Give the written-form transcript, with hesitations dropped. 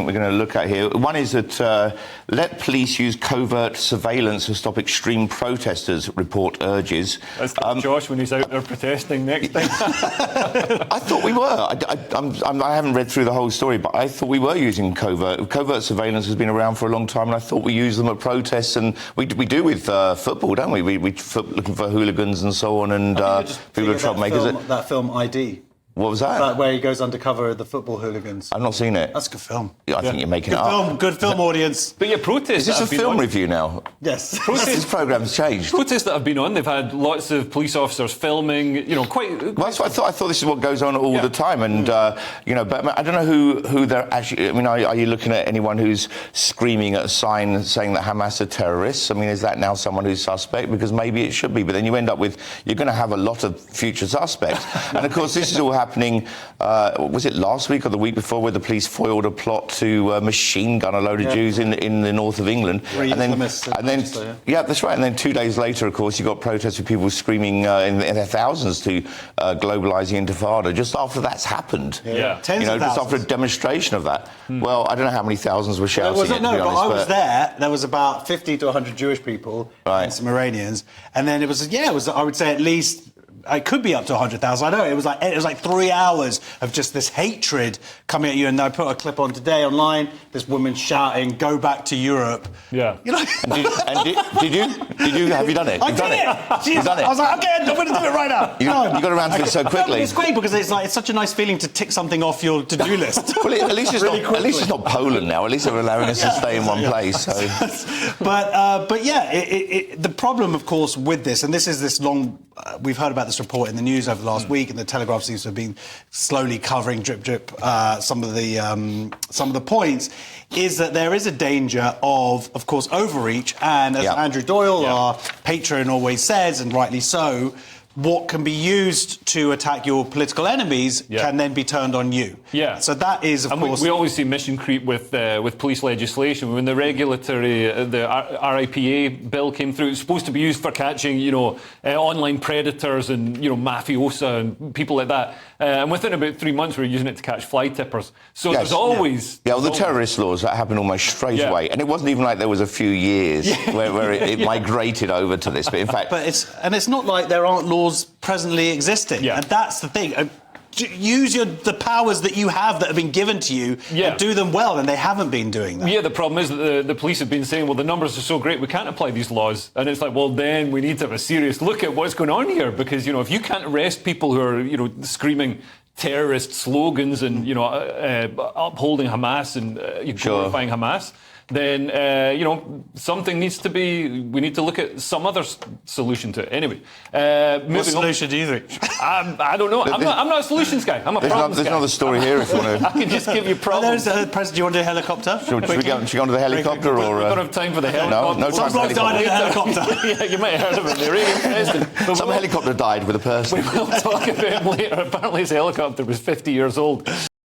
we're going to look at here. One is that let police use covert surveillance to stop extreme protesters, report urges. That's Josh when he's out there protesting next time. I thought we were. I haven't read through the whole story, but I thought we were using covert. Covert surveillance has been around for a long time, and I thought we use them at protests, and we do with football, don't we? We looking for hooligans and so on, and people are troublemakers. That film ID. What was that? Where he goes undercover the football hooligans. I've not seen it. That's a good film. Yeah, I think you're making it up. Good film, audience. But yeah, protests. Is this a film review now? Yes. This programme's changed. Protests that have been on, they've had lots of police officers filming, quite... Well, that's what I thought. I thought this is what goes on all the time, and but I don't know who they're actually. I mean, are you looking at anyone who's screaming at a sign saying that Hamas are terrorists? I mean, is that now someone who's suspect? Because maybe it should be, but then you end up with you're going to have a lot of future suspects, and of course this is all happening. Was it last week or the week before where the police foiled a plot to machine gun a load of Jews in the north of England, and then that's right. And then 2 days later, of course, you got protests with people screaming in their thousands to globalise the Intifada. Just after that's happened, tens of thousands. Just after a demonstration of that. Well, I don't know how many thousands were shouting. But I was there. There was about 50 to 100 Jewish people and some Iranians, and then it was I would say at least. It could be up to 100,000. I know it was like 3 hours of just this hatred coming at you. And I put a clip on today online. This woman shouting, "Go back to Europe." Yeah. Did you? Have you done it? You've done it. You've done it. I was like, okay, I'm going to do it right now. You got around to it so quickly. It's great because it's such a nice feeling to tick something off your to-do list. Well, at least it's not Poland now. At least they're allowing us to stay in one place. So. But the problem, of course, with this, and this is this long. We've heard about this report in the news over the last week, and the Telegraph seems to have been slowly covering drip some of the points. Is that there is a danger of course, overreach, and as Andrew Doyle, our patron, always says, and rightly so. What can be used to attack your political enemies can then be turned on you. Yeah. So that is, of course... We always see mission creep with police legislation. When the regulatory, the RIPA bill came through, it's supposed to be used for catching, online predators and, mafiosa and people like that. And within about 3 months, we're using it to catch fly tippers. So there's always... Yeah, well, the terrorist laws, that happened almost straight away. And it wasn't even like there was a few years where it migrated over to this. But in fact... But it's not like there aren't laws presently existing, and that's the thing. Use the powers that you have that have been given to you and do them well, and they haven't been doing that. Yeah, the problem is that the police have been saying, well, the numbers are so great, we can't apply these laws. And it's like, well, then we need to have a serious look at what's going on here, because, if you can't arrest people who are, screaming terrorist slogans and, upholding Hamas and glorifying Hamas, then, something needs to be... We need to look at some other solution to it. Anyway, what solution do you think? I don't know. I'm not a solutions guy. I'm a problems guy. There's another story here if you want to... I can just give you problems. Do you want to do a helicopter? Should we go onto the helicopter? We don't have time for the helicopter. No time for the helicopter. Yeah, you might have heard of it. The Iranian president. Some helicopter died with a person. We will talk about him later. Apparently his helicopter was 50 years old.